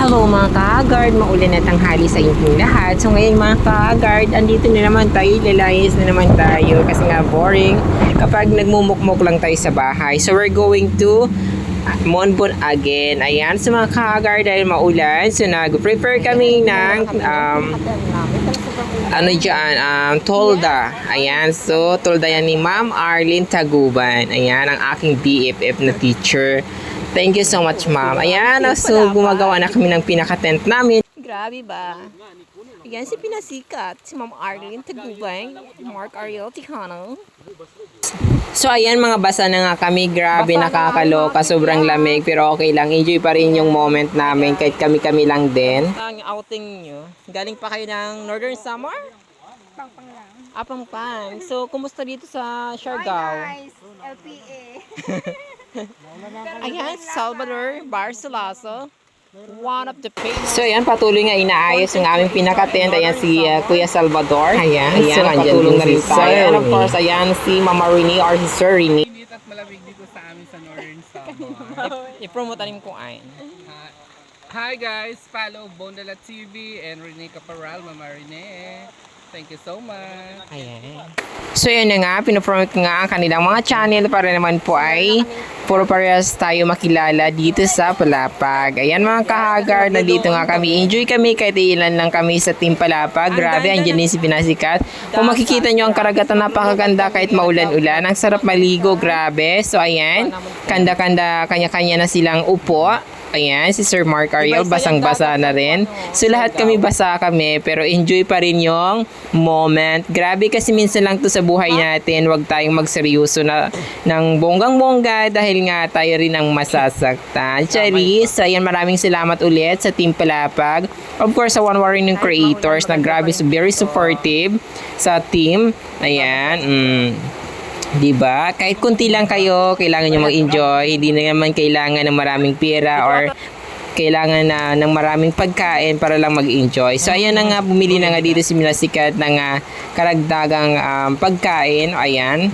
Hello mga ka-guard, maulan na tanghali sa inyong lahat. So ngayon mga ka-guard, andito na naman tayo, lalayas na naman tayo kasi nga boring kapag nagmumukmok lang tayo sa bahay. So we're going to Monbon again. Ayan, sa mga ka-guard dahil maulan, so nag-prepare kami ng tolda. Ayan, so tolda yan ni Ma'am Arlene Taguban. Ayan, ang aking BFF na teacher. Thank you so much, ma'am. Ayan, so gumagawa na kami ng pinaka-tent namin. Grabe ba? Ayan si pinasikat, si Ma'am Arlene Taguban, Mark Ariel Tijano. So ayan, mga basa na nga kami. Grabe, nakakaloka, sobrang lamig, pero okay lang. Enjoy pa rin yung moment namin kahit kami-kami lang din. Ang outing nyo, galing pa kayo ng Northern Samar? Pangpang lang. Pang. So, kumusta dito sa Siargao? Nice. LPA. Ayan, Salvador Barceloso. One of the famous. So, ayan, patuloy nga inaayos yung aming pinaka-tent. Ayan, si Kuya Salvador. Ayan, so, patulong na rin tayo. And of course, ayan, si Mama Rini or si Sir Rini. Init at malamig dito sa amin sa Northern Samar. I-promote anim ko ay. Hi guys! Follow Bondala TV and Rene Caparal, Mama Rene. Thank you so much. Ayan. So yun na nga, pinopromote nga ang kanilang mga channel para naman po ay puro parehas tayo makilala dito sa Palapag. Ayan mga kahagar, nandito nga kami. Enjoy kami kahit ilan lang kami sa Team Palapag. Grabe, andyan din si Pinasikat. Kung makikita nyo ang karagatan, napakaganda kahit maulan-ulan. Ang sarap maligo, grabe. So ayan, kanda-kanda, kanya-kanya na silang upo. Ayan, si Sir Mark Ariel, basang-basa na rin. So, lahat kami basa kami, pero enjoy pa rin yung moment. Grabe kasi minsan lang to sa buhay natin. Huwag tayong magseryoso na ng bonggang-bongga dahil nga tayo rin ang masasaktan. Charis, ayan, maraming salamat ulit sa Team Palapag. Of course, sa One Warning Creators na grabe, very supportive sa team. Ayan, diba? Kahit kunti lang kayo, kailangan nyo mag-enjoy. Hindi na naman kailangan ng maraming pera or kailangan na ng maraming pagkain para lang mag-enjoy. So, ayan na nga, bumili na nga dito si Pinasikat ng karagdagang pagkain. Ayan.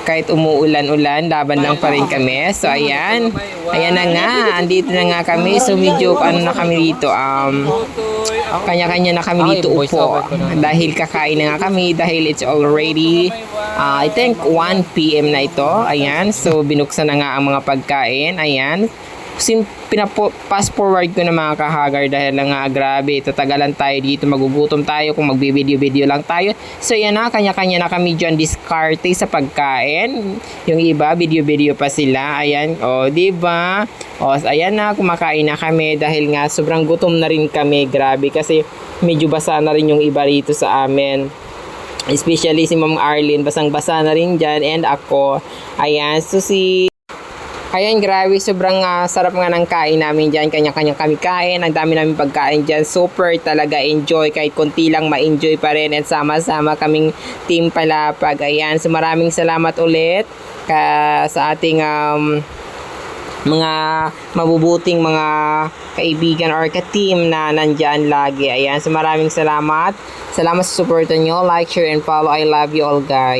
Kahit umuulan-ulan, laban lang pa rin kami. So, ayan. Ayan na nga. Andito na nga kami. So, medyo ano na kami dito. Kanya-kanya na kami dito upo. Dahil kakain na nga kami. Dahil it's already, I think, 1 p.m. na ito. Ayan. So, binuksan na nga ang mga pagkain. Ayan. Pinapass forward ko na mga kahagar dahil lang nga grabe, tatagalan tayo dito, magugutom tayo kung magbi-video-video lang tayo. So yan na, kanya-kanya na kami dyan diskarte sa pagkain. Yung iba, video-video pa sila. Ayan, diba? Ayan na, kumakain na kami dahil nga sobrang gutom na rin kami. Grabe, kasi medyo basa na rin yung iba rito sa amin. Especially si Ma'am Arlene, basang-basa na rin dyan. And ako, ayan, so ayan, grabe, sobrang sarap nga ng kain namin dyan. Kanya-kanya kami kain. Ang dami namin pagkain dyan. Super talaga enjoy. Kahit konti lang ma-enjoy pa rin. At sama-sama kaming Team Palapag. Ayan, so maraming salamat ulit sa ating mga mabubuting mga kaibigan or ka-team na nandyan lagi. Ayan, so maraming salamat. Salamat sa support nyo. Like, share, and follow. I love you all, guys.